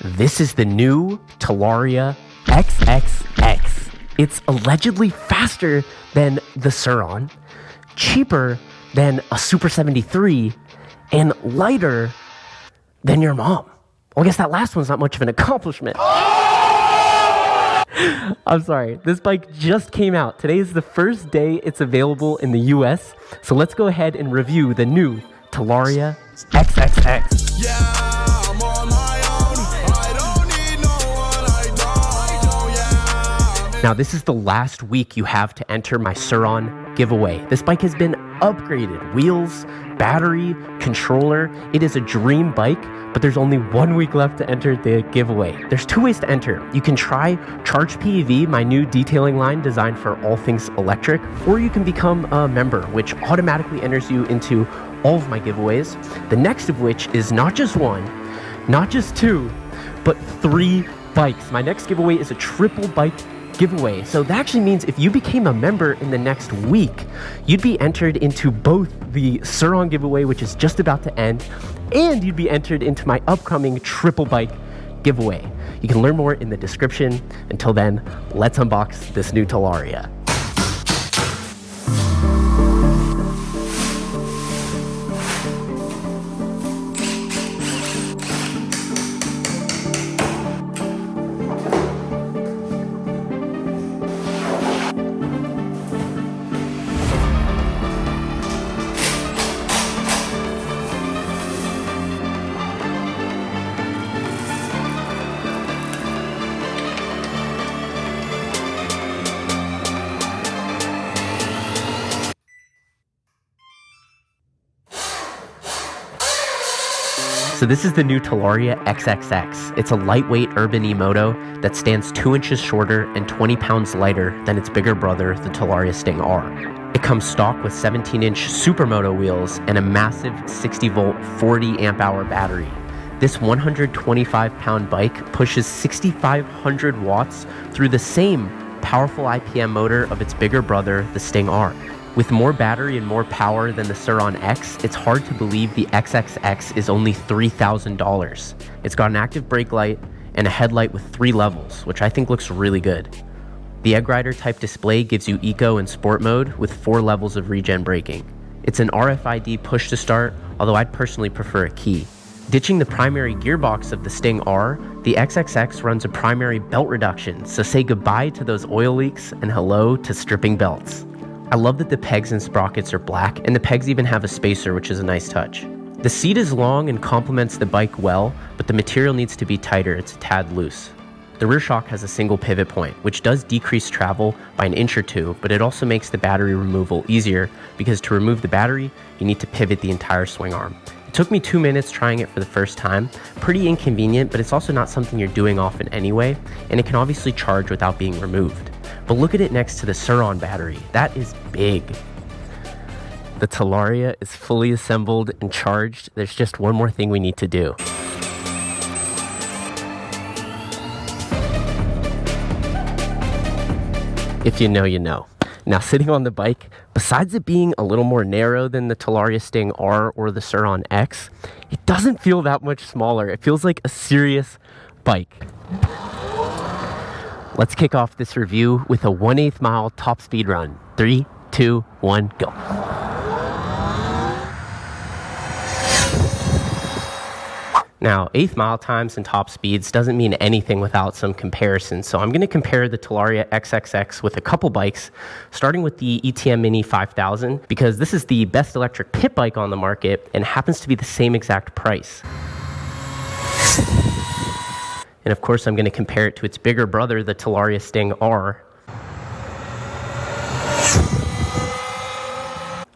This is the new Talaria XXX. It's allegedly faster than the Surron, cheaper than a Super 73, and lighter than your mom. Well, I guess that last one's not much of an accomplishment. I'm sorry, this bike just came out. Today is the first day it's available in the US, so let's go ahead and review the new Talaria XXX. Yeah, I'm on my own. I don't need no one. I don't, yeah. Now, this is the last week you have to enter my Surron giveaway. This bike has been upgraded. Wheels, battery, controller. It is a dream bike, but there's only 1 week left to enter the giveaway. There's 2 ways to enter. You can try Charge PEV, my new detailing line designed for all things electric, or you can become a member, which automatically enters you into all of my giveaways. The next of which is not just one, not just two, but 3 bikes. My next giveaway is a triple bike giveaway. So that actually means if you became a member in the next week, you'd be entered into both the Surron giveaway, which is just about to end, and you'd be entered into my upcoming triple bike giveaway. You can learn more in the description. Until then, let's unbox this new Talaria. So this is the new Talaria XXX. It's a lightweight urban e-moto that stands 2 inches shorter and 20 pounds lighter than its bigger brother, the Talaria Sting R. It comes stock with 17-inch supermoto wheels and a massive 60-volt, 40 amp-hour battery. This 125-pound bike pushes 6,500 watts through the same powerful IPM motor of its bigger brother, the Sting R. With more battery and more power than the Surron X, it's hard to believe the XXX is only $3,000. It's got an active brake light and a headlight with 3 levels, which I think looks really good. The Egg Rider type display gives you eco and sport mode with 4 levels of regen braking. It's an RFID push to start, although I'd personally prefer a key. Ditching the primary gearbox of the Sting R, the XXX runs a primary belt reduction, so say goodbye to those oil leaks and hello to stripping belts. I love that the pegs and sprockets are black, and the pegs even have a spacer, which is a nice touch. The seat is long and complements the bike well, but the material needs to be tighter. It's a tad loose. The rear shock has a single pivot point, which does decrease travel by 1 inch or 2, but it also makes the battery removal easier because to remove the battery, you need to pivot the entire swing arm. It took me 2 minutes trying it for the first time. Pretty inconvenient, but it's also not something you're doing often anyway, and it can obviously charge without being removed. But look at it next to the Surron battery. That is big. The Talaria is fully assembled and charged. There's just one more thing we need to do. If you know, you know. Now, sitting on the bike, besides it being a little more narrow than the Talaria Sting R or the Surron X, it doesn't feel that much smaller. It feels like a serious bike. Let's kick off this review with a 1/8 mile top speed run. 3, 2, 1, go. Now, 1/8 mile times and top speeds doesn't mean anything without some comparison. So I'm going to compare the Talaria XXX with a couple bikes, starting with the ETM Mini 5000, because this is the best electric pit bike on the market and happens to be the same exact price. And of course, I'm going to compare it to its bigger brother, the Talaria Sting R.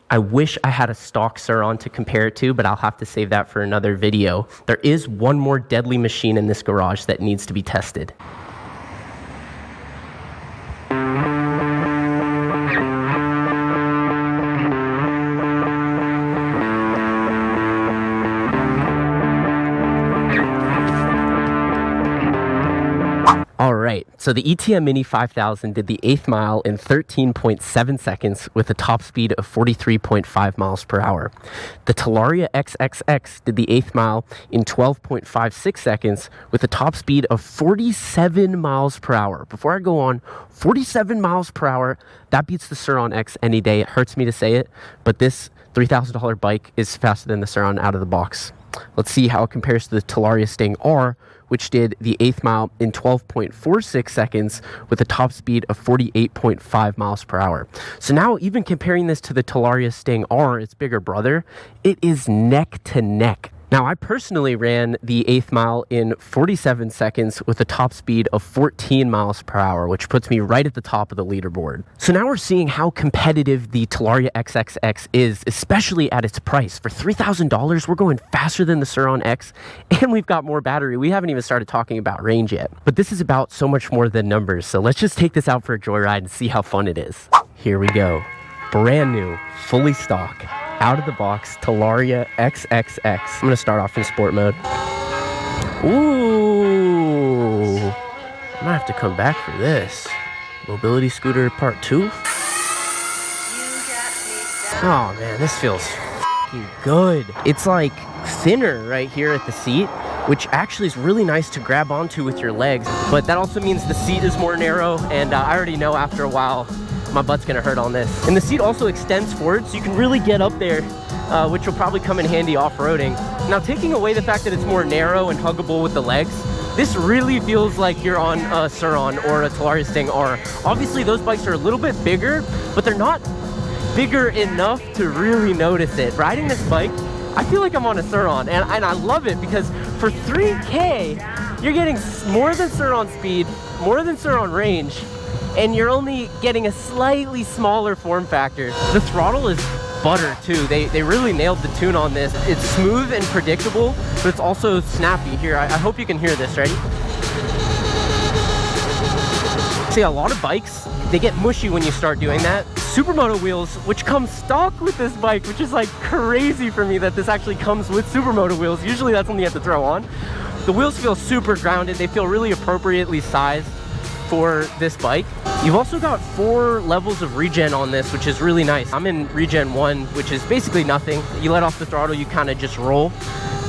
I wish I had a stock Surron to compare it to, but I'll have to save that for another video. There is one more deadly machine in this garage that needs to be tested. right, so the ETM Mini 5000 did the 8th mile in 13.7 seconds with a top speed of 43.5 miles per hour. The Talaria XXX did the 8th mile in 12.56 seconds with a top speed of 47 miles per hour. Before I go on, 47 miles per hour, that beats the Surron X any day. It hurts me to say it, but this $3,000 bike is faster than the Surron out of the box. Let's see how it compares to the Talaria Sting R, which did the 8th mile in 12.46 seconds with a top speed of 48.5 miles per hour. So now, even comparing this to the Talaria Sting R, its bigger brother, it is neck to neck. Now, I personally ran the 8th mile in 47 seconds with a top speed of 14 miles per hour, which puts me right at the top of the leaderboard. So now we're seeing how competitive the Talaria XXX is, especially at its price. For $3,000, we're going faster than the Surron X, and we've got more battery. We haven't even started talking about range yet. But this is about so much more than numbers, so let's just take this out for a joyride and see how fun it is. Here we go. Brand new, fully stock, out of the box Talaria XXX. I'm gonna start off in sport mode. Ooh, I might have to come back for this. Mobility scooter part 2. Oh man, this feels f***ing good. It's like thinner right here at the seat, which actually is really nice to grab onto with your legs. But that also means the seat is more narrow, and I already know after a while my butt's gonna hurt on this. And the seat also extends forward, so you can really get up there, which will probably come in handy off-roading. Now, taking away the fact that it's more narrow and huggable with the legs, this really feels like you're on a Surron or a Talaria Sting R. Obviously, those bikes are a little bit bigger, but they're not bigger enough to really notice it. Riding this bike, I feel like I'm on a Surron, and I love it because for $3K, you're getting more than Surron speed, more than Surron range, and you're only getting a slightly smaller form factor. The throttle is butter too. They really nailed the tune on this. It's smooth and predictable, but it's also snappy. Here, I hope you can hear this. Ready? See, a lot of bikes, they get mushy when you start doing that. Supermoto wheels, which come stock with this bike, which is like crazy for me that this actually comes with Supermoto wheels. Usually that's when you have to throw on. The wheels feel super grounded. They feel really appropriately sized for this bike. You've also got 4 levels of regen on this, which is really nice. I'm in regen 1, which is basically nothing. You let off the throttle, you kind of just roll.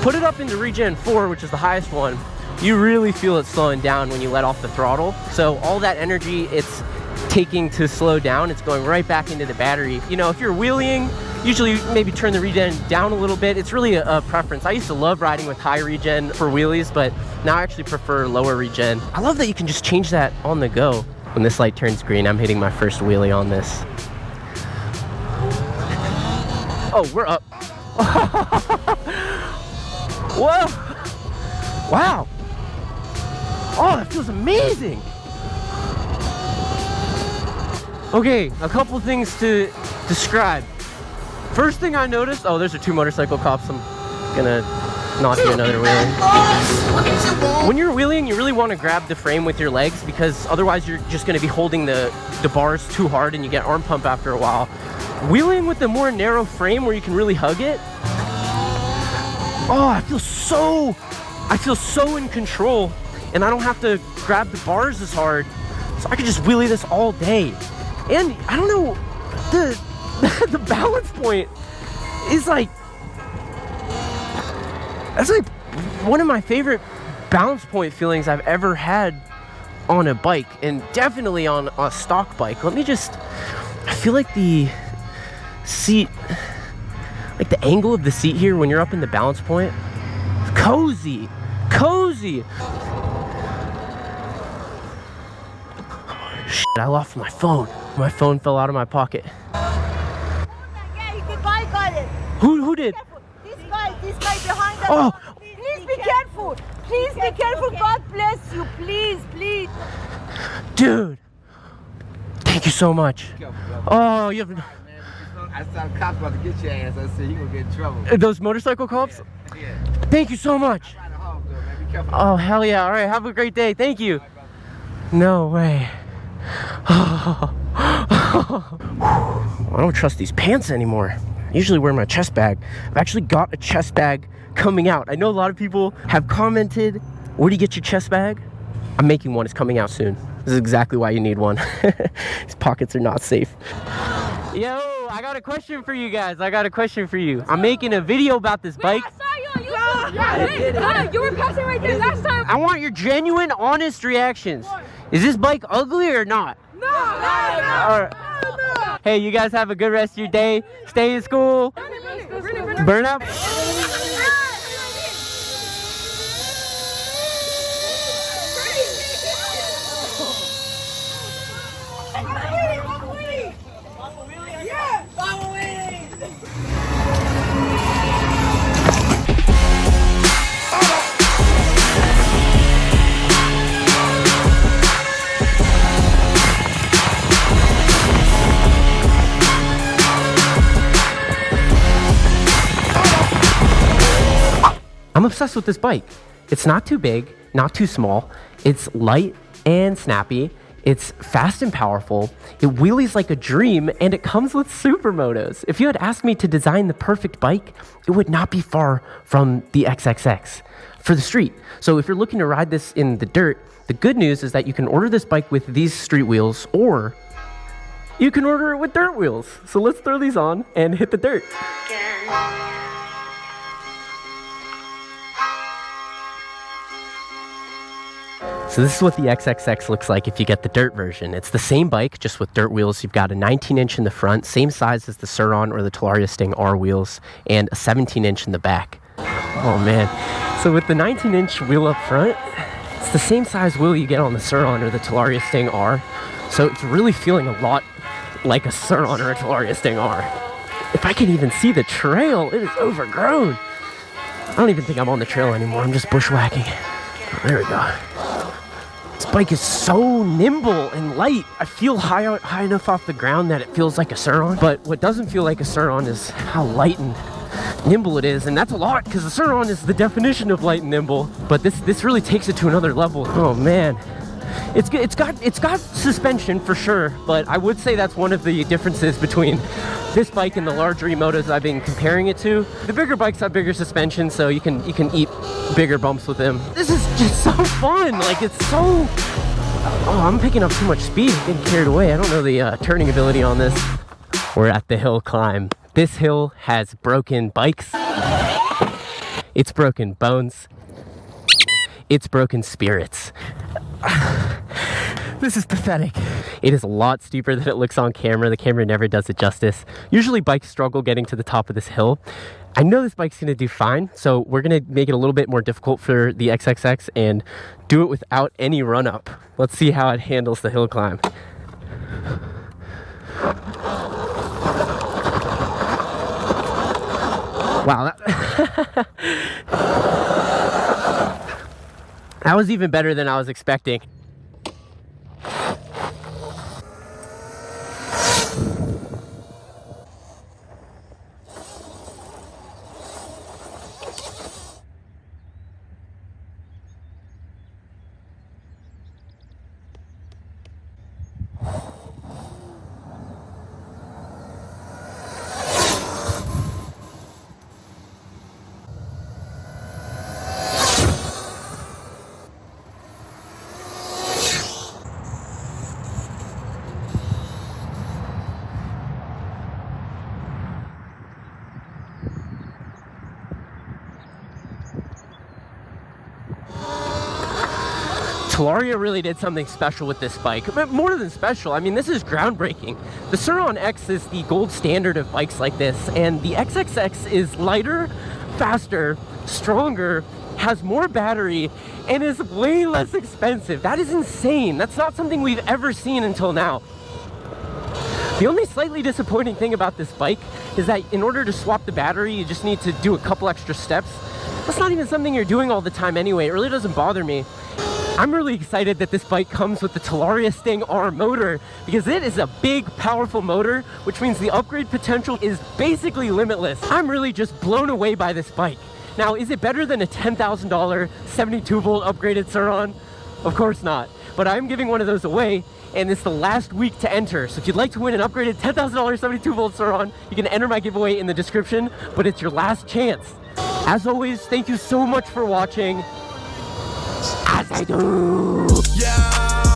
Put it up into regen 4, which is the highest one. You really feel it slowing down when you let off the throttle. So all that energy it's taking to slow down, it's going right back into the battery. You know, if you're wheeling, usually maybe turn the regen down a little bit. It's really a preference. I used to love riding with high regen for wheelies, but now I actually prefer lower regen. I love that you can just change that on the go. When this light turns green, I'm hitting my first wheelie on this. Oh, we're up. Whoa! Wow! Oh, that feels amazing! Okay, a couple things to describe. First thing I noticed, oh, there's 2 motorcycle cops. I'm gonna not do another wheelie. When you're wheeling, you really want to grab the frame with your legs because otherwise you're just going to be holding the bars too hard and you get arm pump after a while. Wheeling with a more narrow frame where you can really hug it, oh, I feel so in control, and I don't have to grab the bars as hard, so I can just wheelie this all day. And I don't know, the balance point is like, that's like one of my favorite balance point feelings I've ever had on a bike, and definitely on a stock bike. Let me just, I feel like the seat, like the angle of the seat here when you're up in the balance point, cozy. Shit, I lost my phone. My phone fell out of my pocket. Who did? This guy behind us. Oh. Please be careful. Please be careful. God bless you. Please. Dude, thank you so much. Oh, you have. I saw cops about to get your ass. I said, you gonna get in trouble. Those motorcycle cops? Yeah. Thank you so much. I'm riding home, though, man. Be careful. Oh, hell yeah. All right, have a great day. Thank you. No way. I don't trust these pants anymore. I usually wear my chest bag. I've actually got a chest bag coming out. I know a lot of people have commented, where do you get your chest bag? I'm making one. It's coming out soon. This is exactly why you need one. These pockets are not safe. Yo, I got a question for you guys. I'm making a video about this bike. I saw you on YouTube. Yeah, you were passing right there last time. I want your genuine, honest reactions. Is this bike ugly or not? No. Hey, you guys have a good rest of your day. Stay in school. Burn up. I'm obsessed with this bike. It's not too big, not too small. It's light and snappy. It's fast and powerful. It wheelies like a dream, and it comes with supermotos. If you had asked me to design the perfect bike, it would not be far from the XXX for the street. So if you're looking to ride this in the dirt, the good news is that you can order this bike with these street wheels, or you can order it with dirt wheels. So let's throw these on and hit the dirt. So this is what the XXX looks like if you get the dirt version. It's the same bike, just with dirt wheels. You've got a 19-inch in the front, same size as the Surron or the Talaria Sting R wheels, and a 17-inch in the back. Oh man. So with the 19-inch wheel up front, it's the same size wheel you get on the Surron or the Talaria Sting R. So it's really feeling a lot like a Surron or a Talaria Sting R. If I can even see the trail, it is overgrown. I don't even think I'm on the trail anymore. I'm just bushwhacking. Oh, there we go. This bike is so nimble and light. I feel high enough off the ground that it feels like a Surron. But what doesn't feel like a Surron is how light and nimble it is. And that's a lot, because the Surron is the definition of light and nimble. But this really takes it to another level. Oh man. It's got suspension for sure, but I would say that's one of the differences between this bike and the larger motos I've been comparing it to. The bigger bikes have bigger suspension, so you can eat bigger bumps with them. This is just so fun. Like, it's so... Oh, I'm picking up too much speed, getting carried away. I don't know the turning ability on this. We're at the hill climb. This hill has broken bikes. It's broken bones. It's broken spirits. This is pathetic. It is a lot steeper than it looks on camera. The camera never does it justice. Usually bikes struggle getting to the top of this hill. I know this bike's gonna do fine, so we're gonna make it a little bit more difficult for the XXX and do it without any run up. Let's see how it handles the hill climb. Wow, that was even better than I was expecting. Talaria really did something special with this bike, but more than special. I mean, this is groundbreaking. The Surron X is the gold standard of bikes like this, and the XXX is lighter, faster, stronger, has more battery, and is way less expensive. That is insane. That's not something we've ever seen until now. The only slightly disappointing thing about this bike is that in order to swap the battery, you just need to do a couple extra steps. That's not even something you're doing all the time anyway. It really doesn't bother me. I'm really excited that this bike comes with the Talaria Sting R motor, because it is a big, powerful motor, which means the upgrade potential is basically limitless. I'm really just blown away by this bike. Now, is it better than a $10,000 72 volt upgraded Surron? Of course not, but I'm giving one of those away, and it's the last week to enter. So if you'd like to win an upgraded $10,000 72 volt Surron, you can enter my giveaway in the description, but it's your last chance. As always, thank you so much for watching. As I do. Yeah.